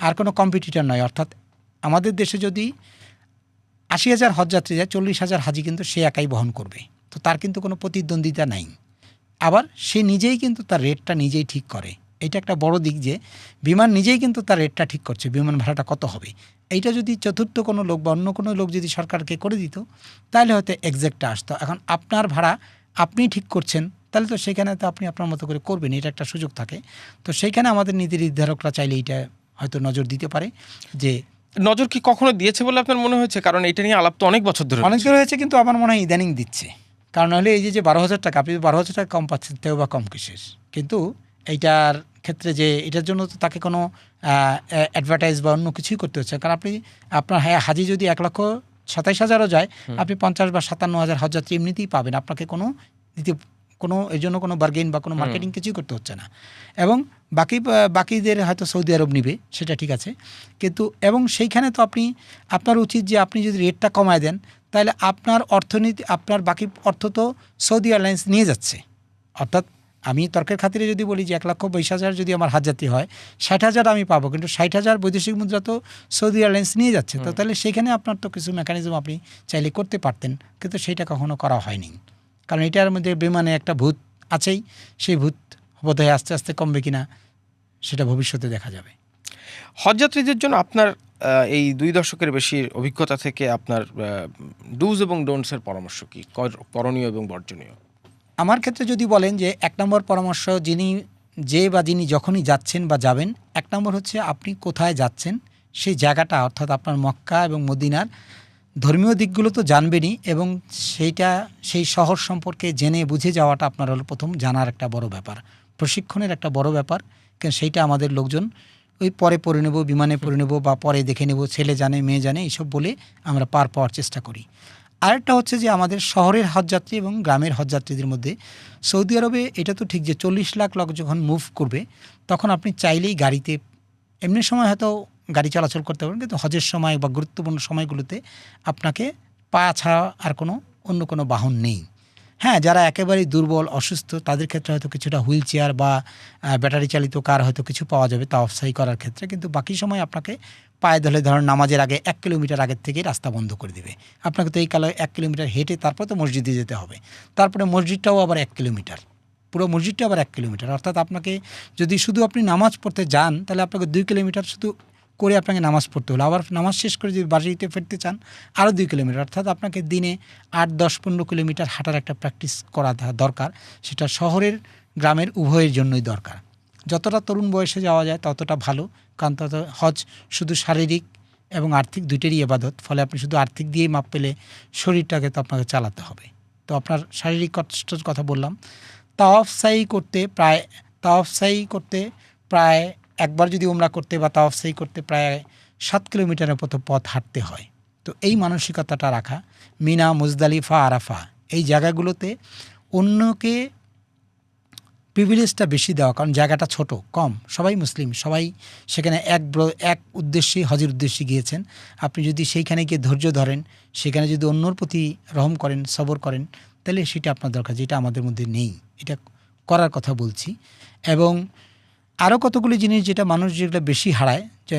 আর কোনো কম্পিটিটর নয়। অর্থাৎ আমাদের দেশে যদি 80,000 হজযাত্রী যায়, 40,000 হাজি কিন্তু সে একাই বহন করবে, তো তার কিন্তু কোনো প্রতিদ্বন্দ্বিতা নাই। আবার সে নিজেই কিন্তু তার রেটটা নিজেই ঠিক করে। এটা একটা বড় দিক, যে বিমান নিজেই কিন্তু তার রেটটা ঠিক করছে, বিমান ভাড়াটা কত হবে। এইটা যদি চতুর্থ কোনো লোক বা অন্য কোনো লোক যদি সরকারকে করে দিত, তাহলে হয়তো এক্স্যাক্টটা আসতো। এখন আপনার ভাড়া আপনি ঠিক করছেন, তাহলে তো সেখানে তো আপনি আপনার মতো করে করবেন, এটা একটা সুযোগ থাকে। তো সেইখানে আমাদের নীতি নির্ধারকরা চাইলে এইটা হয়তো নজর দিতে পারে। যে নজর কি কখনো দিয়েছে বলে আপনার মনে হয়েছে? কারণ এটা নিয়ে আলাপ তো অনেক বছর ধরে হয়েছে, কিন্তু আমার মনে হয় ইদানিং দিচ্ছে। কারণ হলে এই যে 12,000 টাকা, আপনি 12,000 টাকা কম পাচ্ছেন, তেও বা কম কিসের। কিন্তু এইটার ক্ষেত্রে যে এটার জন্য তো তাকে কোনো অ্যাডভার্টাইজ বা অন্য কিছুই করতে হচ্ছে। কারণ আপনার হাজি যদি 1,27,000-ও যায়, আপনি 50 বা 57,000 হজযাত্রী এমনিতেই পাবেন, আপনাকে এর জন্য কোনো বার্গেইন বা কোনো মার্কেটিং কিছুই করতে হচ্ছে না। এবং বাকিদের হয়তো সৌদি আরব নিবে, সেটা ঠিক আছে, কিন্তু এবং সেইখানে তো আপনার উচিত যে আপনি যদি রেটটা কমায় দেন, তাহলে আপনার অর্থনীতি, আপনার বাকি অর্থ তো সৌদি এয়ারলাইন্স নিয়ে যাচ্ছে। অর্থাৎ আমি তর্কের খাতিরে যদি বলি যে 1,20,000 যদি আমার হাজযাত্রী হয়, 60,000 আমি পাবো, কিন্তু 60,000 বৈদেশিক মুদ্রা তো সৌদি এয়ারলাইন্স নিয়ে যাচ্ছে। তো তাহলে সেখানে আপনার তো কিছু মেকানিজম আপনি চাইলে করতে পারতেন, কিন্তু সেইটা কখনো করা হয়নি। কারণ এটার মধ্যে বিমানে একটা ভূত আছেই, সেই ভূত বোধহয় আস্তে আস্তে কমবে কিনা সেটা ভবিষ্যতে দেখা যাবে। হজযাত্রীদের জন্য আপনার এই 2 দশকের বেশি অভিজ্ঞতা থেকে আপনার ডুজ এবং ডোন্টসের পরামর্শ কি, করণীয় এবং বর্জনীয়? আমার ক্ষেত্রে যদি বলেন যে 1 নম্বর পরামর্শ, যিনি যখনই যাচ্ছেন বা যাবেন, 1 নম্বর হচ্ছে আপনি কোথায় যাচ্ছেন সেই জায়গাটা, অর্থাৎ আপনার মক্কা এবং মদিনার ধর্মীয় দিকগুলো তো জানবেনই, এবং সেই শহর সম্পর্কে জেনে বুঝে যাওয়াটা আপনার হলো প্রথম জানার একটা বড় ব্যাপার, প্রশিক্ষণের একটা বড় ব্যাপার। কারণ সেইটা আমাদের লোকজন ওই পরে পড়ে নেব, বিমানে পড়ে নেব, বা পরে দেখে নেব, ছেলে জানে মেয়ে জানে, এইসব বলে আমরা পার পাওয়ার চেষ্টা করি। আরেকটা হচ্ছে যে আমাদের শহরের হজযাত্রী এবং গ্রামের হজযাত্রীদের মধ্যে সৌদি আরবে এটা তো ঠিক যে 40 লাখ লোক যখন মুভ করবে, তখন আপনি চাইলেই গাড়িতে, এমনি সময় হয়তো গাড়ি চলাচল করতে পারবেন, কিন্তু হজের সময় বা গুরুত্বপূর্ণ সময়গুলোতে আপনাকে পা ছাড়া আর অন্য কোনো বাহন নেই। হ্যাঁ, যারা একেবারেই দুর্বল অসুস্থ তাদের ক্ষেত্রে হয়তো কিছুটা হুইল চেয়ার বা ব্যাটারি চালিত কার হয়তো কিছু পাওয়া যাবে তাওয়াফ সাই করার ক্ষেত্রে, কিন্তু বাকি সময় আপনাকে পায়ে ধরে, ধরুন নামাজের আগে 1 কিলোমিটার আগের থেকেই রাস্তা বন্ধ করে দিবে। আপনাকে তো এই কালে 1 কিলোমিটার হেঁটে তারপর তো মসজিদে যেতে হবে, তারপরে মসজিদটাও আবার 1 কিলোমিটার, পুরো মসজিদটা আবার 1 কিলোমিটার। অর্থাৎ আপনাকে যদি শুধু আপনি নামাজ পড়তে যান, তাহলে আপনাকে 2 কিলোমিটার শুধু করে আপনাকে নামাজ পড়তে হলো। আবার নামাজ শেষ করে যদি বাড়িতে ফিরতে চান, আরও 2 কিলোমিটার। অর্থাৎ আপনাকে দিনে 8, 10, 15 কিলোমিটার হাঁটার একটা প্র্যাকটিস করা দরকার। সেটা শহরের গ্রামের উভয়ের জন্যই দরকার। যতটা তরুণ বয়সে যাওয়া যায় ততটা ভালো, কারণ তত হজ শুধু শারীরিক এবং আর্থিক দুইটারই ইবাদত। ফলে আপনি শুধু আর্থিক দিয়েই মাপ পেলে শরীরটাকে তো আপনাকে চালাতে হবে। তো আপনার শারীরিক কষ্টের কথা বললাম। তাওয়াফ সাই করতে প্রায় একবার যদি উমরা করতে বা তাওয়াফ সাই করতে প্রায় 7 কিলোমিটারের মতো পথ হাঁটতে হয়। তো এই মানসিকতাটা রাখা, মিনা, মুজদালিফা, আরাফা এই জায়গাগুলোতে অন্যকে প্রিভিলেজটা বেশি দেওয়া, কারণ জায়গাটা ছোট, কম, সবাই মুসলিম, সবাই সেখানে এক উদ্দেশ্যে, হজের উদ্দেশ্যে গিয়েছেন। আপনি যদি সেইখানে গিয়ে ধৈর্য ধরেন, সেখানে যদি অন্যর প্রতি রহম করেন, সবর করেন, তাহলে সেটা আপনার দরকার, যেটা আমাদের মধ্যে নেই। এটা করার কথা বলছি। এবং আরও কতগুলি জিনিস যেটা মানুষ যেগুলো বেশি হারায়, যে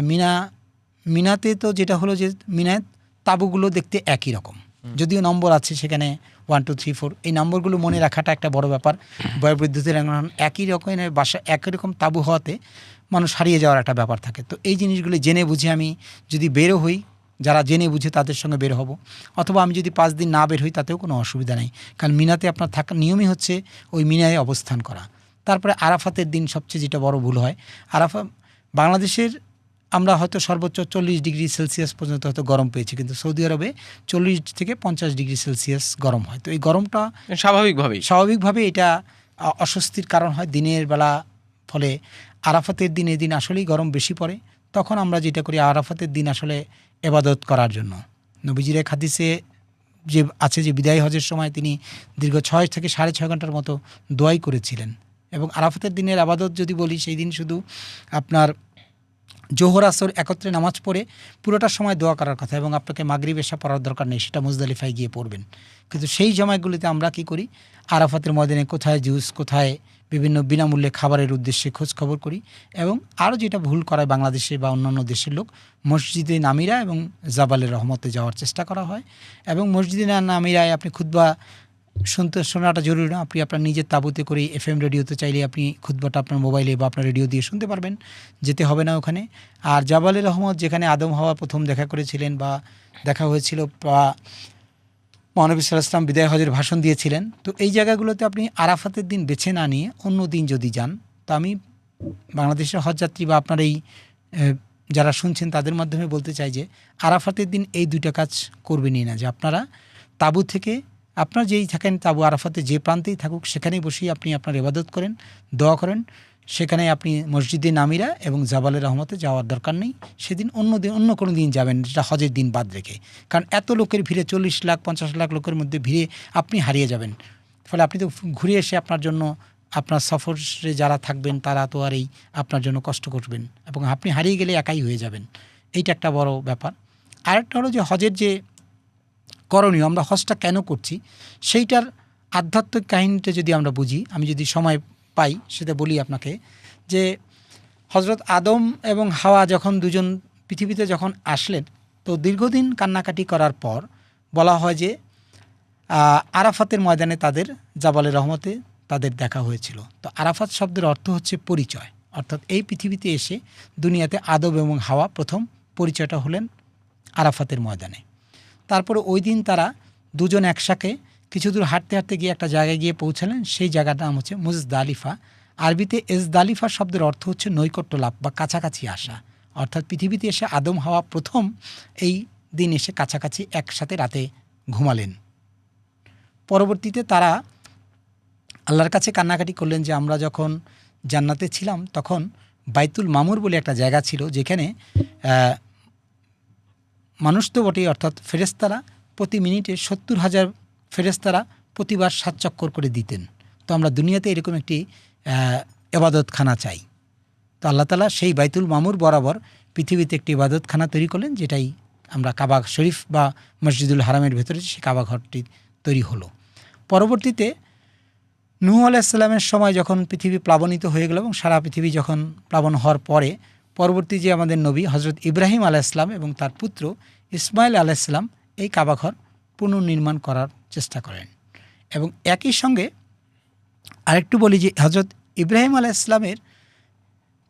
মিনাতে তো যেটা হলো যে মিনায় তাঁবুগুলো দেখতে একই রকম, যদিও নম্বর আছে সেখানে 1, 2, 3, 4, এই নম্বরগুলো মনে রাখাটা একটা বড় ব্যাপার। বয়োবৃদ্ধদের একই রকমের বাসা, একই রকম তাঁবু হওয়াতে মানুষ হারিয়ে যাওয়ার একটা ব্যাপার থাকে। তো এই জিনিসগুলো জেনে বুঝে আমি যদি বেরো হই, যারা জেনে বুঝে তাদের সঙ্গে বের হব, অথবা আমি যদি 5 দিন না বের হই তাতেও কোনো অসুবিধা নেই। কারণ মিনাতে আপনার থাকার নিয়মই হচ্ছে ওই মিনায় অবস্থান করা। তারপরে আরাফাতের দিন সবচেয়ে যেটা বড় ভুল হয়, বাংলাদেশের আমরা হয়তো সর্বোচ্চ 40 ডিগ্রি সেলসিয়াস পর্যন্ত হয়তো গরম পেয়েছি, কিন্তু সৌদি আরবে 40 থেকে 50 ডিগ্রি সেলসিয়াস গরম হয়। তো এই গরমটা স্বাভাবিকভাবে এটা অস্বস্তির কারণ হয় দিনের বেলা। ফলে আরাফাতের দিন, এই দিন আসলেই গরম বেশি পড়ে। তখন আমরা যেটা করি, আরাফাতের দিন আসলে এবাদত করার জন্য নবীজির এক হাদিসে যে আছে যে বিদায় হজের সময় তিনি দীর্ঘ 6 থেকে 6.5 ঘন্টার মতো দোয়াই করেছিলেন। এবং আরাফাতের দিনের আবাদত যদি বলি, সেই দিন শুধু আপনার জোহর আসর একত্রে নামাজ পড়ে পুরোটা সময় দোয়া করার কথা, এবং আপনাকে মাগরিব এশা পড়ার দরকার নেই, সেটা মুজদালিফায় গিয়ে পড়বেন। কিন্তু সেই সময়গুলিতে আমরা কি করি, আরাফাতের ময়দানে কোথায় জুস, কোথায় বিভিন্ন বিনামূল্যে খাবারের উদ্দেশ্যে খোঁজ খবর করি। এবং আরও যেটা ভুল করায় বাংলাদেশে বা অন্যান্য দেশের লোক, মসজিদে নামিরা এবং জাবালের রহমতে যাওয়ার চেষ্টা করা হয়। এবং মসজিদে নামিরায় আপনি খুতবা শোনাটা জরুরি না, আপনি আপনার নিজের তাঁবুতে করে FM রেডিওতে চাইলে আপনি খুতবাটা আপনার মোবাইলে বা আপনার রেডিও দিয়ে শুনতে পারবেন, যেতে হবে না ওখানে। আর জাবালের রহমত, যেখানে আদম হাওয়া প্রথম দেখা করেছিলেন বা দেখা হয়েছিল, বা মহানবী সাল্লাল্লাহু আলাইহি ওয়াসাল্লাম বিদায় হজের ভাষণ দিয়েছিলেন, তো এই জায়গাগুলোতে আপনি আরাফাতের দিন বেছে না নিয়ে অন্য দিন যদি যান, তো আমি বাংলাদেশের হজযাত্রী বা আপনার এই যারা শুনছেন তাদের মাধ্যমে বলতে চাই যে আরাফাতের দিন এই 2টা কাজ করবেনই না। যে আপনারা তাঁবু থেকে, আপনার যেই থাকেন তাঁবু আরাফাতে যে প্রান্তেই থাকুক, সেখানেই বসেই আপনি আপনার ইবাদত করেন, দোয়া করেন। সেখানে আপনি মসজিদে নামিরা এবং জাবালের রহমতে যাওয়ার দরকার নেই। সেদিন অন্য কোনো দিন যাবেন, যেটা হজের দিন বাদ রেখে। কারণ এত লোকের ভিড়ে, 40 লাখ 50 লাখ লোকের মধ্যে ভিড়ে আপনি হারিয়ে যাবেন। ফলে আপনি তো ঘুরে এসে আপনার জন্য, আপনার সফরে যারা থাকবেন তারা তো আর আপনার জন্য কষ্ট করবেন, এবং আপনি হারিয়ে গেলে একাই হয়ে যাবেন। এইটা একটা বড় ব্যাপার। আরেকটা হলো যে হজের যে করণীয়, আমরা হজটা কেন করছি সেইটার আধ্যাত্মিক কাহিনীটা যদি আমরা বুঝি, আমি যদি সময় পাই সেটা বলি আপনাকে, যে হজরত আদম এবং হাওয়া যখন দুজন পৃথিবীতে যখন আসলেন, তো দীর্ঘদিন কান্নাকাটি করার পর বলা হয় যে আরাফাতের ময়দানে তাদের জাবালে রহমতে তাদের দেখা হয়েছিল। তো আরাফাত শব্দের অর্থ হচ্ছে পরিচয়, অর্থাৎ এই পৃথিবীতে এসে দুনিয়াতে আদম এবং হাওয়া প্রথম পরিচয়টা হলেন আরাফাতের ময়দানে। তারপরে ওই দিন তারা দুজন একসাথে কিছু দূর হাঁটতে হাঁটতে গিয়ে একটা জায়গায় গিয়ে পৌঁছালেন, সেই জায়গাটার নাম হচ্ছে মুজদালিফা। আরবিতে এজদালিফা শব্দের অর্থ হচ্ছে নৈকট্য লাভ বা কাছাকাছি আসা, অর্থাৎ পৃথিবীতে এসে আদম হাওয়া প্রথম এই দিন এসে কাছাকাছি একসাথে রাতে ঘুমালেন। পরবর্তীতে তারা আল্লাহর কাছে কান্নাকাটি করলেন যে আমরা যখন জান্নাতে ছিলাম তখন বাইতুল মামুর বলে একটা জায়গা ছিল, যেখানে মানুষ তো বটেই, অর্থাৎ ফেরেশতারা প্রতি মিনিটে 70,000 ফেরেশতারা প্রতিবার 7 চক্কর করে দিতেন। তো আমরা দুনিয়াতে এরকম একটি ইবাদতখানা চাই। তো আল্লাহ তাআলা সেই বাইতুল মামুর বরাবর পৃথিবীতে একটি ইবাদতখানা তৈরি করলেন, যেটাই আমরা কাবা শরীফ বা মসজিদুল হারামের ভেতরে সেই কাবা ঘরটি তৈরি হলো। পরবর্তীতে নূহ আলাইহিস সালামের সময় যখন পৃথিবী প্লাবনিত হয়ে গেল এবং সারা পৃথিবী যখন প্লাবন হওয়ার পরে পরবর্তী যে আমাদের নবী হজরত ইব্রাহিম আলাইহিস সালাম এবং তার পুত্র ইসমাইল আলাইহিস সালাম এই কাবাঘর পুনর্নির্মাণ করার চেষ্টা করেন। এবং একই সঙ্গে আরেকটু বলি যে হজরত ইব্রাহিম আলাইহিস সালামের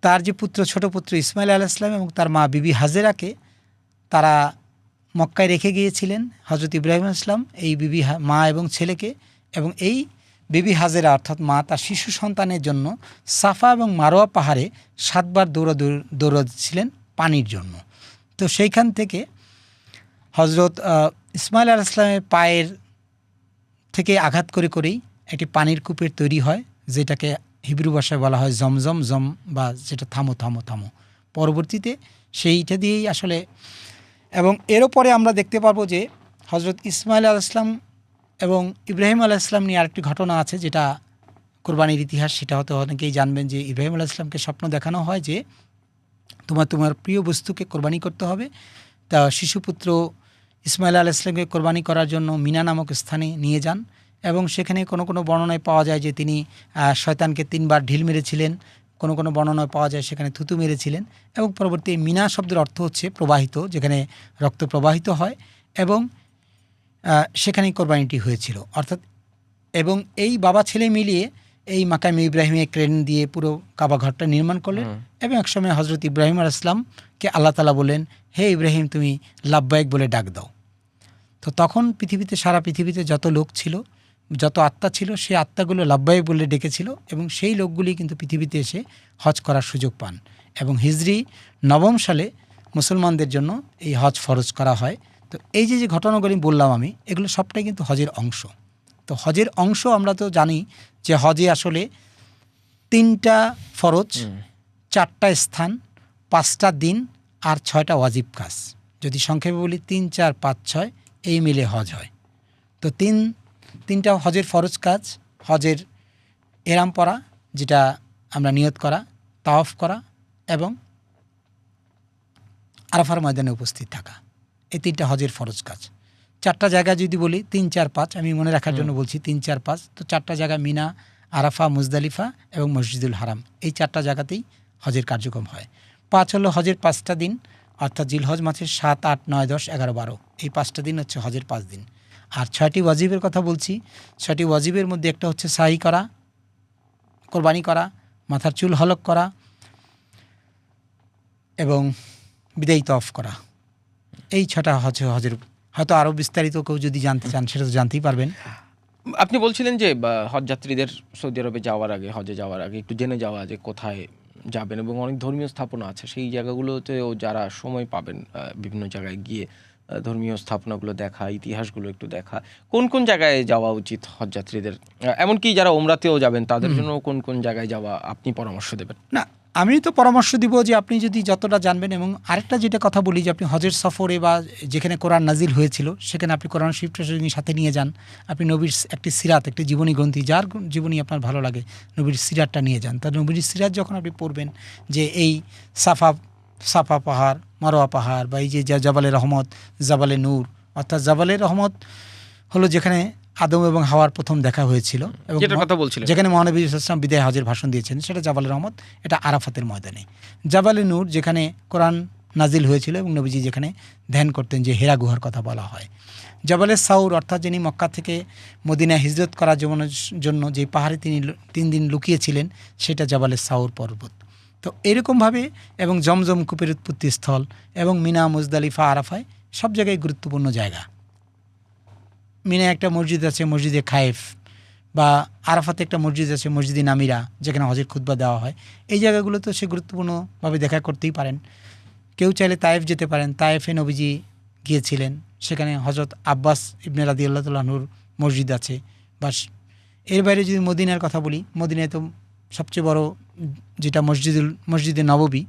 তার যে পুত্র, ছোট পুত্র ইসমাইল আলাইহিস সালাম এবং তার মা বিবি হাজেরাকে তারা মক্কায় রেখে গিয়েছিলেন। হজরত ইব্রাহিম আলাইহিস সালাম এই বিবি মা এবং ছেলেকে, এবং এই বিবি হাজেরা অর্থাৎ মা তার শিশু সন্তানের জন্য সাফা এবং মারোয়া পাহাড়ে 7 বার দৌড়াচ্ছিলেন পানির জন্য। তো সেইখান থেকে হজরত ইসমাইল আলাইহিস সালামের পায়ের থেকে আঘাত করে করেই একটি পানির কূপের তৈরি হয়, যেটাকে হিব্রু ভাষায় বলা হয় জমজম জম, বা যেটা থামো থামো থামো। পরবর্তীতে সেইটা দিয়েই আসলে, এবং এরও পরে আমরা দেখতে পারবো যে হজরত ইসমাইল আলাইহিস সালাম এবং ইব্রাহিম আলাইহিস সালাম নিয়ে আরেকটি ঘটনা আছে, যেটা কোরবানির ইতিহাস। সেটা হয়তো অনেকেই জানবেন যে ইব্রাহিম আলাইহিস সালামকে স্বপ্ন দেখানো হয় যে তোমার প্রিয় বস্তুকে কোরবানি করতে হবে। তা শিশুপুত্র ইসমাইল আলাইহিস সালামকে কোরবানি করার জন্য মিনা নামক স্থানে নিয়ে যান, এবং সেখানে কোনো কোনো বর্ণনায় পাওয়া যায় যে তিনি শয়তানকে 3 বার ঢিল মেরেছিলেন, কোনো কোনো বর্ণনায় পাওয়া যায় সেখানে থুতু মেরেছিলেন। এবং পরবর্তী মিনা শব্দের অর্থ হচ্ছে প্রবাহিত, যেখানে রক্ত প্রবাহিত হয়, এবং সেখানেই কোরবানিটি হয়েছিল অর্থাৎ। এবং এই বাবা ছেলে মিলিয়ে এই মাকামে ইব্রাহিমে ক্রেন দিয়ে পুরো কাবা ঘরটা নির্মাণ করলেন। এবং একসময় হজরত ইব্রাহিম আলাইহিস সালামকে আল্লাহ তাআলা বলেন, হে ইব্রাহিম তুমি লাব্বাইক বলে ডাক দাও। তো তখন পৃথিবীতে, সারা পৃথিবীতে যত লোক ছিল, যত আত্মা ছিল, সেই আত্মাগুলো লাব্বাইক বলে ডেকেছিল, এবং সেই লোকগুলি কিন্তু পৃথিবীতে এসে হজ করার সুযোগ পান। এবং হিজরি 9 সালে মুসলমানদের জন্য এই হজ ফরজ করা হয়। তো এই যে ঘটনাগুলি বললাম আমি, এগুলো সবটাই কিন্তু হজের অংশ। তো হজের অংশ আমরা তো জানি যে হজে আসলে 3টা ফরজ, 4টা স্থান, 5টা দিন আর 6টা ওয়াজিব কাজ। যদি সংক্ষেপে বলি 3, 4, 5, 6 এই মিলে হজ হয়। তো তিনটা হজের ফরজ কাজ: হজের এহরাম পরা, যেটা আমরা নিয়ত করা, তাওয়াফ করা, এবং আরাফার ময়দানে উপস্থিত থাকা। এই 3টা হজের ফরজ কাজ। 4টা জায়গা যদি বলি 3, 4, 5, আমি মনে রাখার জন্য বলছি 3, 4, 5। তো 4টা জায়গা মিনা, আরাফা, মুজদালিফা এবং মসজিদুল হারাম, এই 4টা জায়গাতেই হজের কার্যক্রম হয়। 5 হলো হজের 5টা দিন, অর্থাৎ জিলহজ মাসের 7, 8, 9, 10, 11, 12, এই 5টা দিন হচ্ছে হজের 5 দিন। আর 6টি ওয়াজিবের কথা বলছি। 6টি ওয়াজিবের মধ্যে একটা হচ্ছে সাই করা, কোরবানি করা, মাথার চুল হলক করা এবং বিদায়ী তওয়াফ করা। এই 6টা হচ্ছে হজের। হয়তো আরও বিস্তারিত কেউ যদি জানতে চান সেটা তো জানতেই পারবেন। আপনি বলছিলেন যে হজ যাত্রীদের সৌদি আরবে যাওয়ার আগে, হজে যাওয়ার আগে একটু জেনে যাওয়া যে কোথায় যাবেন, এবং অনেক ধর্মীয় স্থাপনা আছে সেই জায়গাগুলোতেও যারা সময় পাবেন বিভিন্ন জায়গায় গিয়ে ধর্মীয় স্থাপনাগুলো দেখা, ইতিহাসগুলো একটু দেখা। কোন কোন জায়গায় যাওয়া উচিত হজ যাত্রীদের, এমনকি যারা ওমরাতেও যাবেন তাদের জন্য কোন কোন জায়গায় যাওয়া আপনি পরামর্শ দেবেন? না, আমি তো পরামর্শ দিব যে আপনি যদি যতটা জানবেন, এবং আরেকটা যেটা কথা বলি যে আপনি হজের সফরে বা যেখানে কোরআন নাজিল হয়েছিল সেখানে আপনি কোরআন শরীফটা সাথে নিয়ে যান। আপনি নবীর একটি সিরাত, একটি জীবনী গ্রন্থি, যার জীবনী আপনার ভালো লাগে, নবীর সিরাতটা নিয়ে যান। তার নবীর সিরাত যখন আপনি পড়বেন যে এই সাফা পাহাড়, মারোয়া পাহাড়, বা এই যে জাবালে রহমত, জাবালে নূর, অর্থাৎ জাবালে রহমত হলো যেখানে আদম এবং হাওয়ার প্রথম দেখা হয়েছিল এবং যেটার কথা বলছিলেন, যেখানে মহানবী সাল্লাল্লাহু বিদায় হজের ভাষণ দিয়েছেন, সেটা জাবাল রহমত, এটা আরাফাতের ময়দানে। জাবালে নূর যেখানে কোরআন নাজিল হয়েছিল এবং নবীজি যেখানে ধ্যান করতেন, যে হেরা গুহার কথা বলা হয়। জাবালে সাউর, অর্থাৎ যিনি মক্কা থেকে মদিনায় হিজরত করার জন্য যে পাহাড়ে তিনি 3 দিন লুকিয়েছিলেন, সেটা জাবালে সাউর পর্বত। তো এরকমভাবে, এবং জমজম কূপের উৎপত্তি স্থল, এবং মিনা, মুজদালিফা, আরাফায় সব জায়গায় গুরুত্বপূর্ণ জায়গা। মিনায় একটা মসজিদ আছে, মসজিদে খায়েফ, বা আরাফাতে একটা মসজিদ আছে, মসজিদে নামিরা, যেখানে হজের খুতবা দেওয়া হয়। এই জায়গাগুলো তো সে গুরুত্বপূর্ণভাবে দেখা করতেই পারেন। কেউ চাইলে তায়েফ যেতে পারেন, তায়েফে নবীজি গিয়েছিলেন, সেখানে হজরত আব্বাস ইবনে রাদিয়াল্লাহু তাআলা আনহুর মসজিদ আছে। বাস এর বাইরে যদি মদিনার কথা বলি, মদিনায় তো সবচেয়ে বড় যেটা মসজিদে নববী,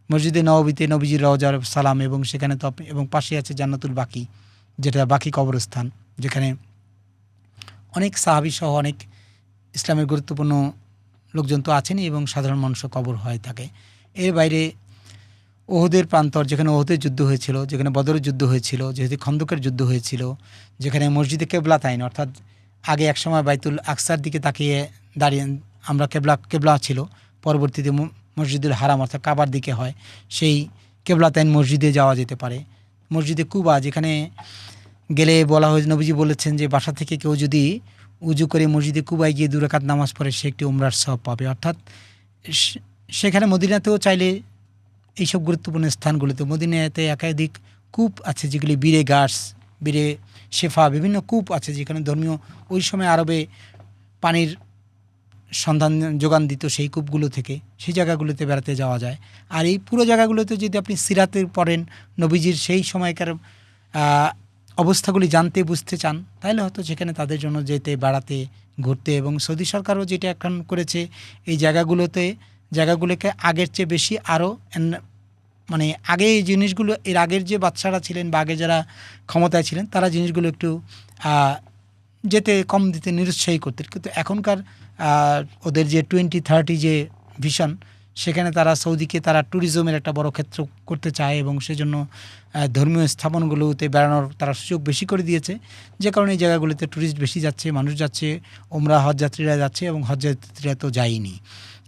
মসজিদে নববীতে নবীজির রওজা সালাম, এবং সেখানে তো এবং পাশে আছে জান্নাতুল বাকি, যেটা বাকি কবরস্থান, যেখানে অনেক সাহাবী সহ অনেক ইসলামের গুরুত্বপূর্ণ লোকজন তো আছেনই, এবং সাধারণ মানুষও কবর হয়ে থাকে। এর বাইরে ওহুদের প্রান্তর, যেখানে ওহুদের যুদ্ধ হয়েছিল, যেখানে বদরের যুদ্ধ হয়েছিল, যেহেতু খন্দকের যুদ্ধ হয়েছিল, যেখানে মসজিদে কেবলাতাইন, অর্থাৎ আগে একসময় বাইতুল আকসার দিকে তাকিয়ে দাঁড়িয়ে আমরা কেবলা ছিল, পরবর্তীতে মসজিদুল হারাম অর্থাৎ কাবার দিকে হয়, সেই কেবলাতাইন মসজিদে যাওয়া যেতে পারে। মসজিদে কুবা, যেখানে গেলে বলা হয়েছে, নবীজি বলেছেন যে বাসা থেকে কেউ যদি উজু করে মসজিদে কুবায় গিয়ে 2 রাকাত নামাজ পড়ে, সে একটি উমরার সওয়াব পাবে। অর্থাৎ সেখানে মদিনাতেও চাইলে এইসব গুরুত্বপূর্ণ স্থানগুলোতে, মদিনাতে একাধিক কূপ আছে, যেগুলি বীরে গার্স, বীরে শেফা, বিভিন্ন কূপ আছে, যেখানে ধর্মীয় ওই সময় আরবে পানির সন্ধান যোগান দিত সেই কূপগুলো থেকে। সেই জায়গাগুলোতে বেড়াতে যাওয়া যায়। আর এই পুরো জায়গাগুলোতে যদি আপনি সিরাতে পড়েন, নবীজির সেই সময়কার অবস্থাগুলি জানতে বুঝতে চান, তাহলে হয়তো সেখানে তাদের জন্য যেতে, বেড়াতে, ঘুরতে। এবং সৌদি সরকারও যেটা এখন করেছে, এই জায়গাগুলোকে আগের চেয়ে বেশি আরও, মানে আগে এই জিনিসগুলো, এর আগের যে বাচ্চারা ছিলেন বা আগে যারা ক্ষমতায় ছিলেন, তারা জিনিসগুলো একটু যেতে কম দিতে নিরুৎসাহী করতেন। কিন্তু এখনকার ওদের যে 2030 যে ভিশন, সেখানে তারা সৌদিকে তারা ট্যুরিজমের একটা বড় ক্ষেত্র করতে চায়, এবং সেজন্য ধর্মীয় স্থাপনগুলোতে বেড়ানোর তারা সুযোগ বেশি করে দিয়েছে। যে কারণে এই জায়গাগুলোতে ট্যুরিস্ট বেশি যাচ্ছে, মানুষ যাচ্ছে, ওমরা হজযাত্রীরা যাচ্ছে, এবং হজযাত্রীরা তো যায়নি।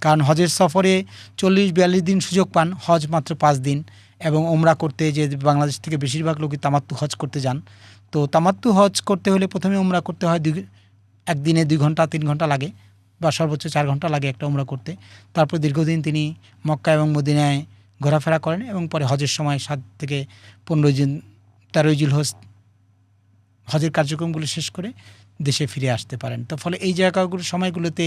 কারণ হজের সফরে 40-42 দিন সুযোগ পান, হজ মাত্র 5 দিন। এবং ওমরা করতে, যে বাংলাদেশ থেকে বেশিরভাগ লোকই তামাত্তু হজ করতে যান, তো তামাত্তু হজ করতে হলে প্রথমে ওমরা করতে হয়, একদিনে 2 ঘন্টা 3 ঘন্টা লাগে, বা সর্বোচ্চ 4 ঘন্টা লাগে একটা ওমরা করতে। তারপর দীর্ঘদিন তিনি মক্কা এবং মদিনায় ঘোরাফেরা করেন, এবং পরে হজের সময় 7 থেকে 15 দিন, 13 জিলহজ হজের কার্যক্রমগুলো শেষ করে দেশে ফিরে আসতে পারেন। তো ফলে এই সময়গুলোতে,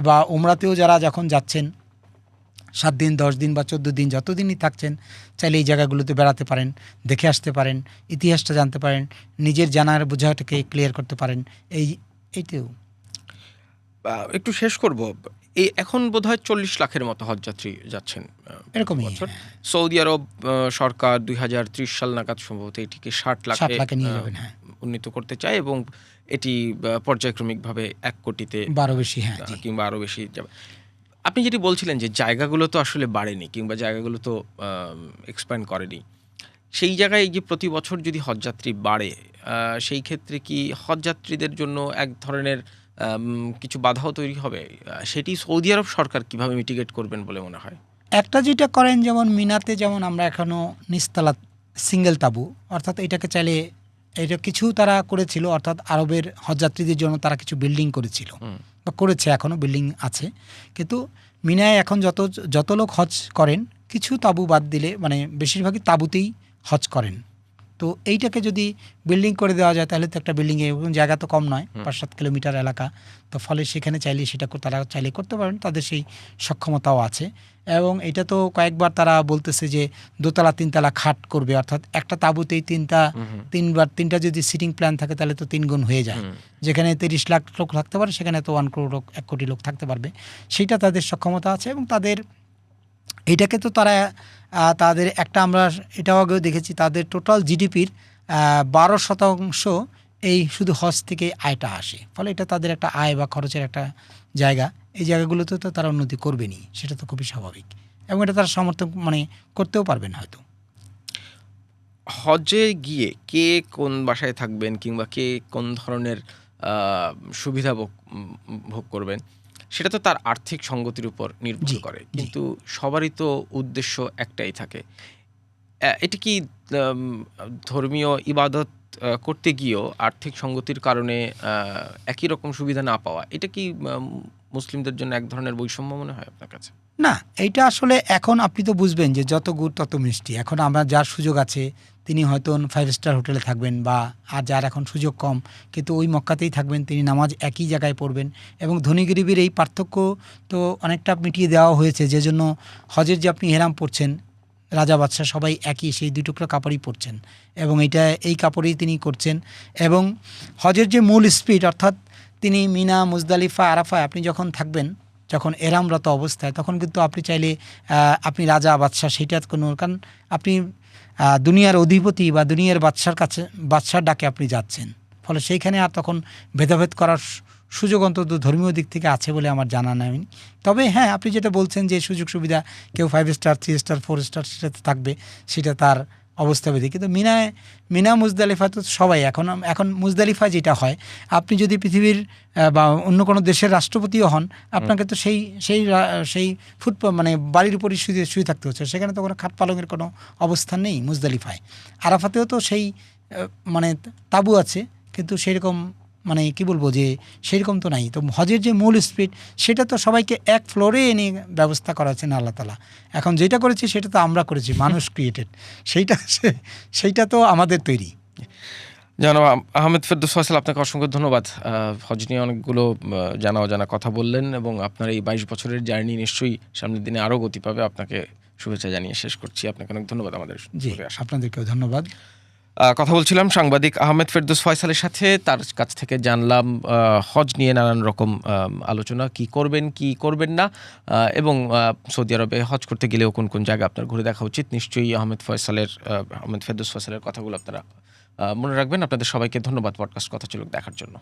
বা ওমরাতেও যারা যখন যাচ্ছেন 7 দিন, 10 দিন বা 14 দিন, যতদিনই থাকছেন, চাইলে এই জায়গাগুলোতে বেড়াতে পারেন, দেখে আসতে পারেন, ইতিহাসটা জানতে পারেন, নিজের জানার বোঝাটাকে ক্লিয়ার করতে পারেন। এইটাও একটু শেষ করব। এই এখন বোধহয় 40 লাখের মতো হজযাত্রী যাচ্ছেন এরকমই। সৌদি আরব সরকার 2030 সাল নাগাদ সম্ভবত এটিকে 60 লাখে নিয়ে যাবেন, হ্যাঁ, উন্নীত করতে চায়, এবং এটি পর্যায়ক্রমিকভাবে 1 কোটিতে বা আরও বেশি, হ্যাঁ, কিংবা আরও বেশি যাবে। আপনি যেটি বলছিলেন যে জায়গাগুলো তো আসলে বাড়েনি, কিংবা জায়গাগুলো তো এক্সপ্যান্ড করেনি, সেই জায়গায় যে প্রতি বছর যদি হজযাত্রী বাড়ে, সেই ক্ষেত্রে কি হজযাত্রীদের জন্য এক ধরনের কিছু বাধাও তৈরি হবে? সেটি সৌদি আরব সরকার কিভাবে মিটিগেট করবেন বলে মনে হয়? একটা যেটা করেন, যেমন মিনাতে যেমন আমরা এখনও নিচতলা সিঙ্গেল তাঁবু, অর্থাৎ এটাকে চাইলে, এটা কিছু তারা করেছিল, অর্থাৎ আরবের হজযাত্রীদের জন্য তারা কিছু বিল্ডিং করেছিল বা করেছে, এখনও বিল্ডিং আছে। কিন্তু মিনায় এখন যত লোক হজ করেন, কিছু তাঁবু বাদ দিলে, মানে বেশিরভাগই তাঁবুতেই হজ করেন। তো এইটাকে যদি বিল্ডিং করে দেওয়া যায়, তাহলে তো একটা বিল্ডিংয়ে জায়গা তো কম নয়, 5-7 কিলোমিটার এলাকা। তো ফলে সেখানে চাইলে সেটা তারা চাইলে করতে পারেন, তাদের সেই সক্ষমতাও আছে। এবং এটা তো কয়েকবার তারা বলতেছে যে 2তলা 3তলা খাট করবে, অর্থাৎ একটা তাঁবুতেই 3টা যদি সিটিং প্ল্যান থাকে, তাহলে তো 3 গুণ হয়ে যায়। যেখানে 30 লাখ লোক থাকতে পারে, সেখানে তো 1 কোটি লোক থাকতে পারবে। সেইটা তাদের সক্ষমতা আছে, এবং তাদের এইটাকে তো তাদের একটা, আমরা এটাও আগেও দেখেছি, তাদের টোটাল জিডিপির 12% এই শুধু হজ থেকে আয়টা আসে। ফলে এটা তাদের একটা আয় বা খরচের একটা জায়গা। এই জায়গাগুলোতে তো তারা উন্নতি করবেনই, সেটা তো খুবই স্বাভাবিক, এবং এটা তারা সমর্থন করতেও পারবেন হয়তো। হজে গিয়ে কে কোন বাসায় থাকবেন, কিংবা কে কোন ধরনের সুবিধা ভোগ করবেন, সেটা তো তার আর্থিক সঙ্গতির উপর নির্ভর জি, করে, জি। কিন্তু সবারই তো উদ্দেশ্য একটাই থাকে। এটা কি ধর্মীয় ইবাদত করতে গিয়েও আর্থিক সঙ্গতির কারণে একই রকম সুবিধা না পাওয়া, এটা কি মুসলিমদের জন্য এক ধরনের বৈষম্য মনে হয় আপনার কাছে? না, এইটা আসলে এখন আপনি তো বুঝবেন যে যত গুড় তত মিষ্টি। এখন আমরা যার সুযোগ আছে তিনি হয়তো 5 স্টার হোটেলে থাকবেন, বা আর যার এখন সুযোগ কম কিন্তু ওই মক্কাতেই থাকবেন, তিনি নামাজ একই জায়গায় পড়বেন। এবং ধনী গরিবের এই পার্থক্য তো অনেকটা মিটিয়ে দেওয়া হয়েছে, যে জন্য হজের যে আপনি ইহরাম পরছেন, রাজা বাদশাহ সবাই একই সেই 2 টুকরো কাপড়ই পরছেন, এবং এই কাপড়েই তিনি করছেন। এবং হজের যে মূল স্পিড, অর্থাৎ তিনি মিনা, মুজদালিফা, আরাফায় আপনি যখন থাকবেন, যখন এরামরত অবস্থায়, তখন কিন্তু আপনি চাইলে আপনি রাজা বাদশাহ সেটা কোনো, কারণ আপনি দুনিয়ার অধিপতি বা দুনিয়ার বাদশার ডাকে আপনি যাচ্ছেন, ফলে সেইখানে আর তখন ভেদাভেদ করার সুযোগ অন্তত ধর্মীয় দিক থেকে আছে বলে আমার জানা নেই। তবে হ্যাঁ, আপনি যেটা বলছেন যে সুযোগ সুবিধা, কেউ 5 স্টার, 3 স্টার, 4 স্টার সেটাতে থাকবে, সেটা তার অবস্থাভেদে। কিন্তু মিনা মুজদালিফা তো সবাই এখন মুজদালিফা যেটা হয়, আপনি যদি পৃথিবীর বা অন্য কোনো দেশের রাষ্ট্রপতিও হন, আপনাকে তো সেই মানে বাড়ির উপরই শুয়ে থাকতে হচ্ছে, সেখানে তো কোনো খাট পালঙের কোনো অবস্থান নেই মুজদালিফায়। আরাফাতেও তো সেই মানে তাঁবু আছে, কিন্তু সেরকম মানে কি বলবো যে সেরকম তো নাই। তো হজের যে মূল স্পিড, সেটা তো সবাইকে এক ফ্লোরে এনে ব্যবস্থা করা হচ্ছে না আল্লাহ তাআলা। এখন যেটা করেছি সেটা তো আমরা করেছি, মানুষ ক্রিয়েটেড, সেইটা তো আমাদের তৈরি। জনাব আহমেদ ফেরদৌস ফয়সাল, আপনাকে অসংখ্য ধন্যবাদ। হজ নিয়ে অনেকগুলো জানা অজানা কথা বললেন, এবং আপনার এই 22 বছরের জার্নি নিশ্চয়ই সামনের দিনে আরও গতি পাবে। আপনাকে শুভেচ্ছা জানিয়ে শেষ করছি। আপনাকে অনেক ধন্যবাদ আমাদের জি, স্টুডিওতে আসার। আপনাদেরকেও ধন্যবাদ। কথা বলছিলাম সাংবাদিক আহমেদ ফেরদৌস ফয়সালের সাথে। তার কাছ থেকে জানলাম হজ নিয়ে নানান রকম আলোচনা, কি করবেন কি করবেন না, এবং সৌদি আরবে হজ করতে গেলেও কোন কোন জায়গা আপনার ঘুরে দেখা উচিত। নিশ্চয়ই আহমেদ ফেরদৌস ফয়সালের কথাগুলো আপনারা মনে রাখবেন। আপনাদের সবাইকে ধন্যবাদ পডকাস্ট কথা ছিল দেখার জন্য।